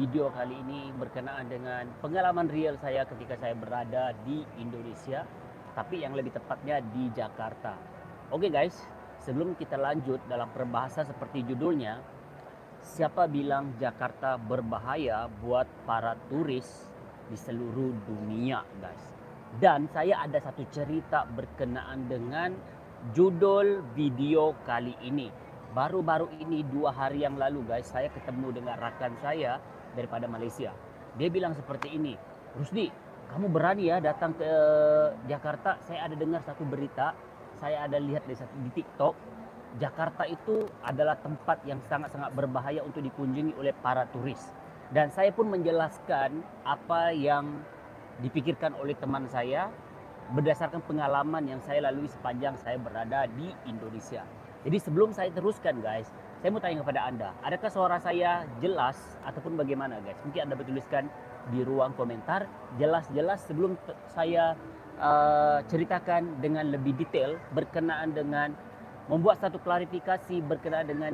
video kali ini berkenaan dengan pengalaman real saya ketika saya berada di Indonesia, tapi yang lebih tepatnya di Jakarta. Oke guys, sebelum kita lanjut dalam perbahasa seperti judulnya, siapa bilang Jakarta berbahaya buat para turis di seluruh dunia guys. Dan saya ada satu cerita berkenaan dengan judul video kali ini. Baru-baru ini 2 hari yang lalu guys, saya ketemu dengan rakan saya daripada Malaysia. Dia bilang seperti ini, Rusdi, kamu berani ya datang ke Jakarta? Saya ada dengar satu berita, saya ada lihat di TikTok, Jakarta itu adalah tempat yang sangat-sangat berbahaya untuk dikunjungi oleh para turis. Dan saya pun menjelaskan apa yang dipikirkan oleh teman saya berdasarkan pengalaman yang saya lalui sepanjang saya berada di Indonesia. Jadi sebelum saya teruskan guys, saya mau tanya kepada Anda, adakah suara saya jelas ataupun bagaimana guys? Mungkin Anda tuliskan di ruang komentar jelas-jelas sebelum saya ceritakan dengan lebih detail berkenaan dengan membuat satu klarifikasi berkenaan dengan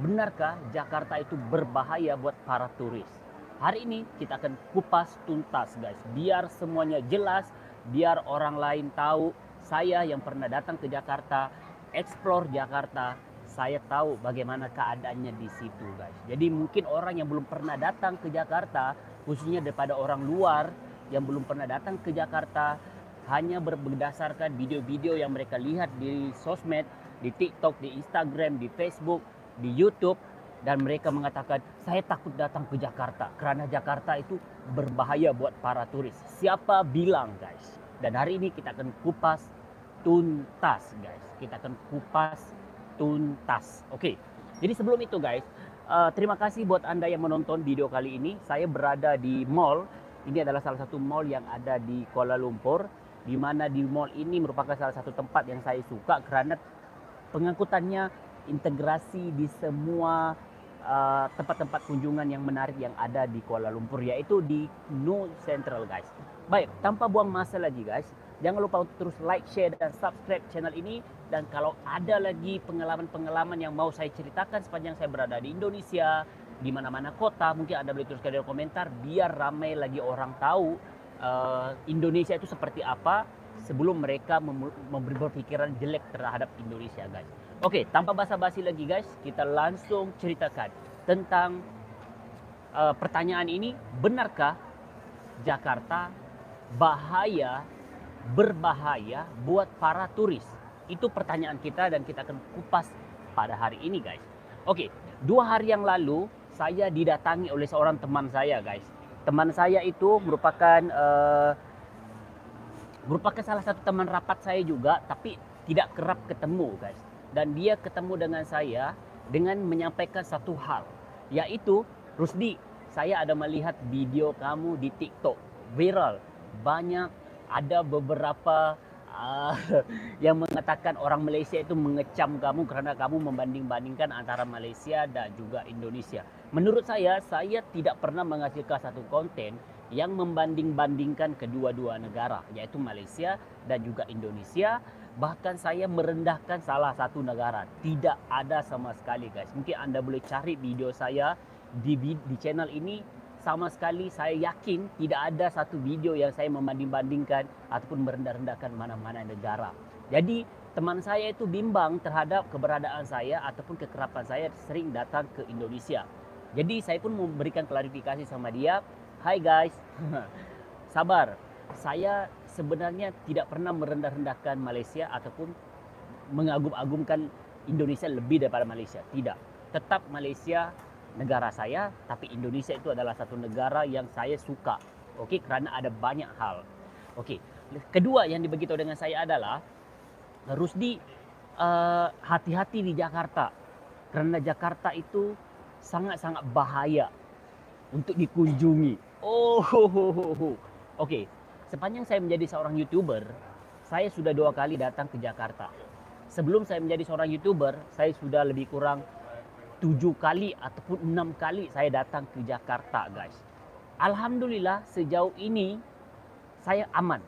benarkah Jakarta itu berbahaya buat para turis. Hari ini kita akan kupas tuntas guys, biar semuanya jelas, biar orang lain tahu saya yang pernah datang ke Jakarta, explore Jakarta, saya tahu bagaimana keadaannya di situ guys. Jadi mungkin orang yang belum pernah datang ke Jakarta, khususnya daripada orang luar yang belum pernah datang ke Jakarta, hanya berdasarkan video-video yang mereka lihat di sosmed, di TikTok, di Instagram, di Facebook, di YouTube, dan mereka mengatakan saya takut datang ke Jakarta karena Jakarta itu berbahaya buat para turis. Siapa bilang guys? Dan hari ini kita akan kupas tuntas guys. Kita akan kupas tuntas. Oke. Jadi sebelum itu guys, terima kasih buat Anda yang menonton video kali ini. Saya berada di mall. Ini adalah salah satu mall yang ada di Kuala Lumpur, di mana di mall ini merupakan salah satu tempat yang saya suka karena pengangkutannya integrasi di semua tempat-tempat kunjungan yang menarik yang ada di Kuala Lumpur, yaitu di New Central guys. Baik, tanpa buang masa lagi guys, jangan lupa untuk terus like, share, dan subscribe channel ini. Dan kalau ada lagi pengalaman-pengalaman yang mau saya ceritakan sepanjang saya berada di Indonesia, di mana-mana kota, mungkin Anda boleh tuliskan di komentar biar ramai lagi orang tahu Indonesia itu seperti apa sebelum mereka memberi berpikiran jelek terhadap Indonesia guys. Oke, tanpa basa-basi lagi guys, kita langsung ceritakan tentang pertanyaan ini. Benarkah Jakarta berbahaya buat para turis? Itu pertanyaan kita dan kita akan kupas pada hari ini guys. Oke, 2 hari yang lalu saya didatangi oleh seorang teman saya guys. Teman saya itu merupakan salah satu teman rapat saya juga, tapi tidak kerap ketemu guys. Dan dia ketemu dengan saya dengan menyampaikan satu hal, yaitu, Rusdi, saya ada melihat video kamu di TikTok viral. Banyak ada beberapa yang mengatakan orang Malaysia itu mengecam kamu karena kamu membanding-bandingkan antara Malaysia dan juga Indonesia. Menurut saya tidak pernah menghasilkan satu konten yang membanding-bandingkan kedua-dua negara, yaitu Malaysia dan juga Indonesia. Bahkan saya merendahkan salah satu negara. Tidak ada sama sekali guys. Mungkin Anda boleh cari video saya di channel ini. Sama sekali saya yakin tidak ada satu video yang saya membanding-bandingkan ataupun merendah-rendahkan mana-mana negara. Jadi teman saya itu bimbang terhadap keberadaan saya ataupun kekerapan saya sering datang ke Indonesia. Jadi saya pun memberikan klarifikasi sama dia. Hai guys, sabar. Saya sebenarnya tidak pernah merendah-rendahkan Malaysia ataupun mengagum-agumkan Indonesia lebih daripada Malaysia. Tidak. Tetap Malaysia negara saya, tapi Indonesia itu adalah satu negara yang saya suka. Oke, karena ada banyak hal. Oke. Kedua yang diberitahu dengan saya adalah, Rusdi, hati-hati di Jakarta. Karena Jakarta itu sangat-sangat bahaya untuk dikunjungi. Oke. Sepanjang saya menjadi seorang YouTuber, saya sudah 2 kali datang ke Jakarta. Sebelum saya menjadi seorang YouTuber, saya sudah lebih kurang 7 kali ataupun 6 kali saya datang ke Jakarta guys. Alhamdulillah sejauh ini saya aman.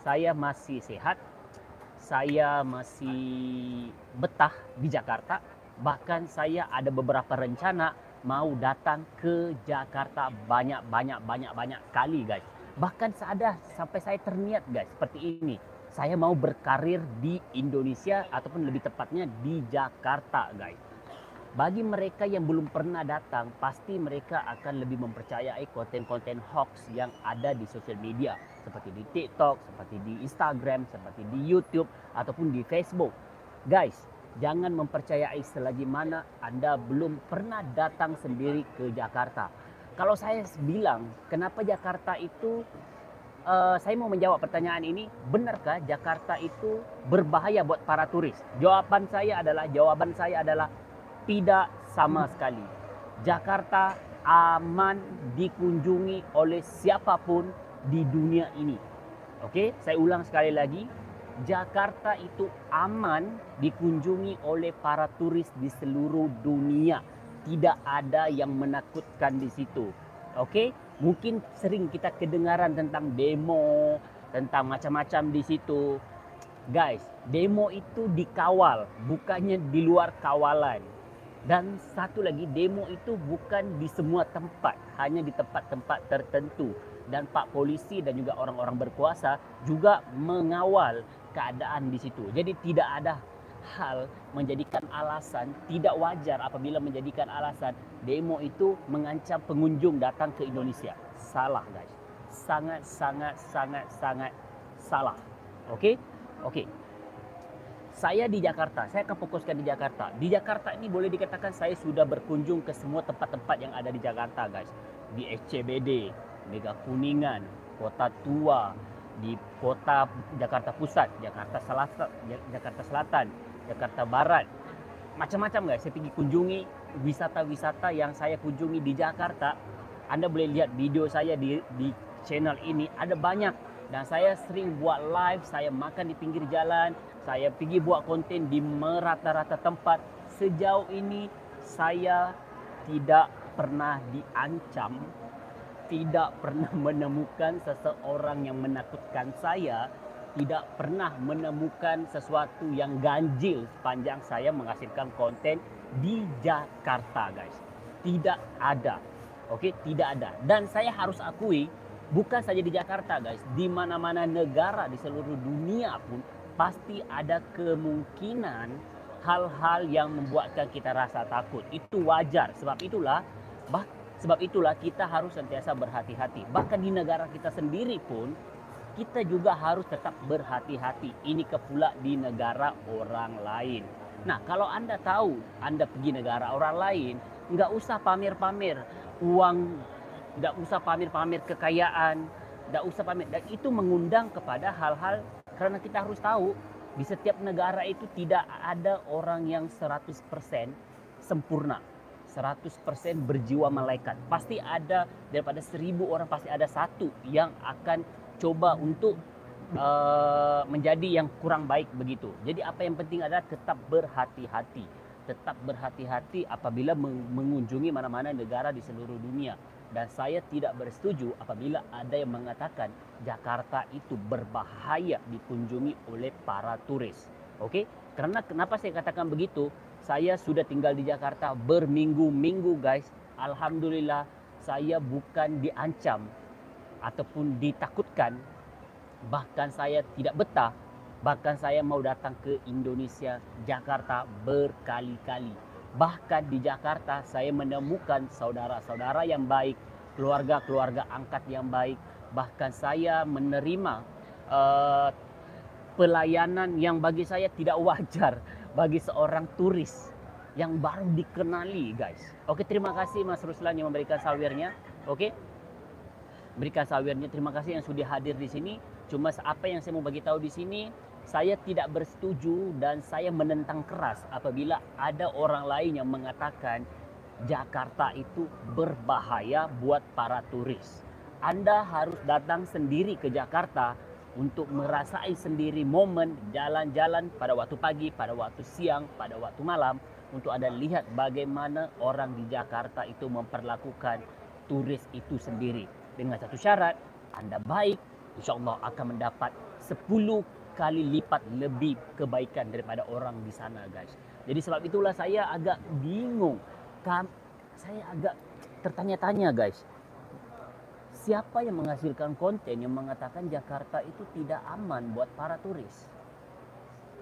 Saya masih sehat. Saya masih betah di Jakarta. Bahkan saya ada beberapa rencana mau datang ke Jakarta banyak kali guys. Bahkan sampai saya terniat guys seperti ini. Saya mau berkarir di Indonesia ataupun lebih tepatnya di Jakarta guys. Bagi mereka yang belum pernah datang, pasti mereka akan lebih mempercayai konten-konten hoax yang ada di sosial media. Seperti di TikTok, seperti di Instagram, seperti di YouTube, ataupun di Facebook. Guys, jangan mempercayai selagi mana Anda belum pernah datang sendiri ke Jakarta. Kalau saya bilang, kenapa Jakarta itu, saya mau menjawab pertanyaan ini, benarkah Jakarta itu berbahaya buat para turis? Jawaban saya adalah tidak sama sekali. Jakarta aman dikunjungi oleh siapapun di dunia ini. Oke, saya ulang sekali lagi. Jakarta itu aman dikunjungi oleh para turis di seluruh dunia. Tidak ada yang menakutkan di situ. Oke, mungkin sering kita kedengaran tentang demo, tentang macam-macam di situ. Guys, demo itu dikawal, bukannya di luar kawalan. Dan satu lagi, demo itu bukan di semua tempat, hanya di tempat-tempat tertentu. Dan Pak Polisi dan juga orang-orang berkuasa juga mengawal keadaan di situ. Jadi tidak ada hal menjadikan alasan, tidak wajar apabila menjadikan alasan demo itu mengancam pengunjung datang ke Indonesia. Salah guys, sangat salah. Oke. Saya di Jakarta, saya akan fokuskan di Jakarta. Di Jakarta ini boleh dikatakan saya sudah berkunjung ke semua tempat-tempat yang ada di Jakarta guys. Di SCBD, Mega Kuningan, Kota Tua, di kota Jakarta Pusat, Jakarta Selatan, Jakarta Barat. Macam-macam guys, saya pergi kunjungi wisata-wisata yang saya kunjungi di Jakarta. Anda boleh lihat video saya di channel ini, ada banyak. Dan saya sering buat live, saya makan di pinggir jalan, saya pergi buat konten di merata-rata tempat. Sejauh ini saya tidak pernah diancam, tidak pernah menemukan seseorang yang menakutkan saya, tidak pernah menemukan sesuatu yang ganjil sepanjang saya menghasilkan konten di Jakarta guys. Tidak ada. Oke, tidak ada. Dan saya harus akui, bukan saja di Jakarta guys, di mana-mana negara di seluruh dunia pun pasti ada kemungkinan hal-hal yang membuatkan kita rasa takut. Itu wajar. Sebab itulah kita harus sentiasa berhati-hati. Bahkan di negara kita sendiri pun kita juga harus tetap berhati-hati. Ini pula di negara orang lain. Nah, kalau Anda tahu Anda pergi negara orang lain, nggak usah pamer-pamer uang, nggak usah pamer-pamer kekayaan, nggak usah pamer. Dan itu mengundang kepada hal-hal, karena kita harus tahu di setiap negara itu tidak ada orang yang 100% sempurna, 100% berjiwa malaikat. Pasti ada, daripada 1000 orang pasti ada satu yang akan coba untuk menjadi yang kurang baik begitu. Jadi apa yang penting adalah tetap berhati-hati. Tetap berhati-hati apabila mengunjungi mana-mana negara di seluruh dunia. Dan saya tidak bersetuju apabila ada yang mengatakan Jakarta itu berbahaya dikunjungi oleh para turis. Oke? Karena kenapa saya katakan begitu? Saya sudah tinggal di Jakarta berminggu-minggu guys. Alhamdulillah saya bukan diancam ataupun ditakutkan. Bahkan saya tidak betah. Bahkan saya mau datang ke Indonesia, Jakarta berkali-kali. Bahkan di Jakarta saya menemukan saudara-saudara yang baik, keluarga-keluarga angkat yang baik. Bahkan saya menerima pelayanan yang bagi saya tidak wajar bagi seorang turis yang baru dikenali guys. Oke, terima kasih Mas Ruslan yang memberikan sawirnya. Oke, berikan sawirnya. Terima kasih yang sudah hadir di sini. Cuma apa yang saya mau bagi tahu di sini, saya tidak bersetuju dan saya menentang keras apabila ada orang lain yang mengatakan Jakarta itu berbahaya buat para turis. Anda harus datang sendiri ke Jakarta untuk merasai sendiri momen jalan-jalan pada waktu pagi, pada waktu siang, pada waktu malam, untuk Anda lihat bagaimana orang di Jakarta itu memperlakukan turis itu sendiri. Dengan satu syarat, Anda baik, insya Allah akan mendapat 10 kali lipat lebih kebaikan daripada orang di sana guys. Jadi sebab itulah saya agak bingung. saya agak tertanya-tanya guys. Siapa yang menghasilkan konten yang mengatakan Jakarta itu tidak aman buat para turis?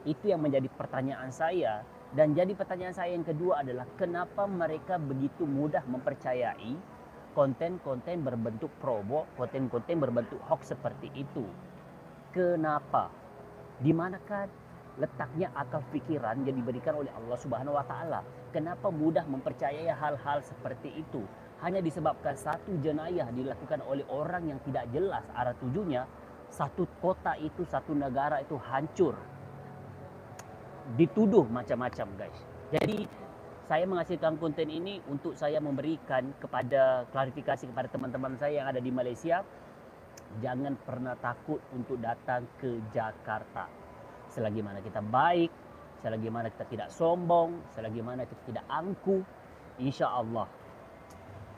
Itu yang menjadi pertanyaan saya. Dan jadi pertanyaan saya yang kedua adalah kenapa mereka begitu mudah mempercayai konten-konten berbentuk promo, konten-konten berbentuk hoax seperti itu? Kenapa? Di manakah letaknya akal pikiran yang diberikan oleh Allah Subhanahu wa taala? Kenapa mudah mempercayai hal-hal seperti itu? Hanya disebabkan satu jenayah dilakukan oleh orang yang tidak jelas arah tujunya, satu kota itu, satu negara itu hancur. Dituduh macam-macam guys. Jadi saya menghasilkan konten ini untuk saya memberikan kepada klarifikasi kepada teman-teman saya yang ada di Malaysia. Jangan pernah takut untuk datang ke Jakarta. Selagi mana kita baik, selagi mana kita tidak sombong, selagi mana kita tidak angkuh, insya Allah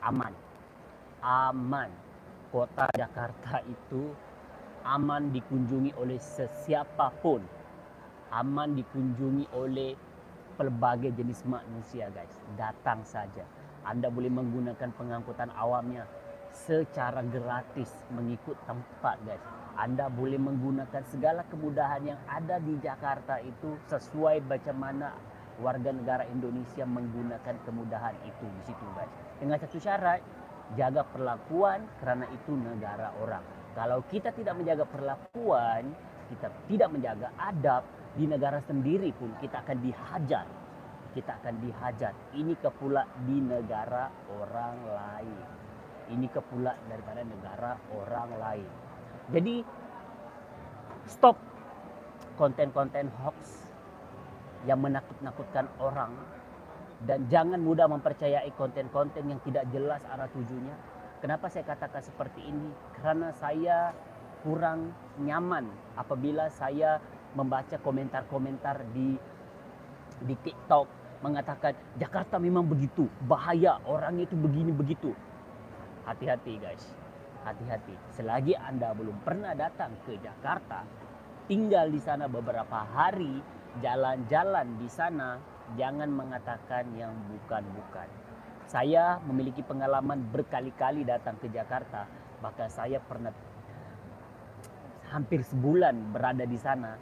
aman. Aman. Kota Jakarta itu aman dikunjungi oleh sesiapapun. Aman dikunjungi oleh pelbagai jenis manusia guys. Datang saja. Anda boleh menggunakan pengangkutan awamnya secara gratis mengikut tempat guys. Anda boleh menggunakan segala kemudahan yang ada di Jakarta itu sesuai macam mana warga negara Indonesia menggunakan kemudahan itu di situ guys. Dengan satu syarat, jaga perlakuan karena itu negara orang. Kalau kita tidak menjaga perlakuan, kita tidak menjaga adab di negara sendiri pun kita akan dihajar. Kita akan dihajar. Ini kepula di negara orang lain. Ini kepula daripada negara orang lain. Jadi stop konten-konten hoax yang menakut-nakutkan orang. Dan jangan mudah mempercayai konten-konten yang tidak jelas arah tujunya. Kenapa saya katakan seperti ini? Karena saya kurang nyaman apabila saya membaca komentar-komentar di TikTok mengatakan Jakarta memang begitu, bahaya, orangnya itu begini begitu. Hati-hati guys, hati-hati. Selagi Anda belum pernah datang ke Jakarta, tinggal di sana beberapa hari, jalan-jalan di sana, jangan mengatakan yang bukan-bukan. Saya memiliki pengalaman berkali-kali datang ke Jakarta, bahkan saya pernah hampir sebulan berada di sana.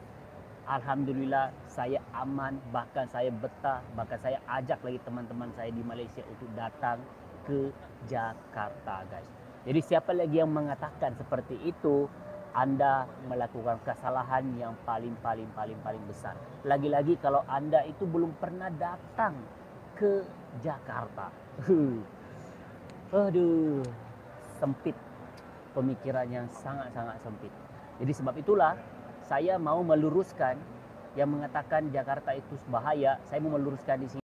Alhamdulillah saya aman, bahkan saya betah, bahkan saya ajak lagi teman-teman saya di Malaysia untuk datang ke Jakarta guys. Jadi siapa lagi yang mengatakan seperti itu, Anda melakukan kesalahan yang paling besar. Lagi-lagi kalau Anda itu belum pernah datang ke Jakarta. Aduh, sempit, pemikiran yang sangat-sangat sempit. Jadi sebab itulah saya mau meluruskan yang mengatakan Jakarta itu bahaya. Saya mau meluruskan di sini.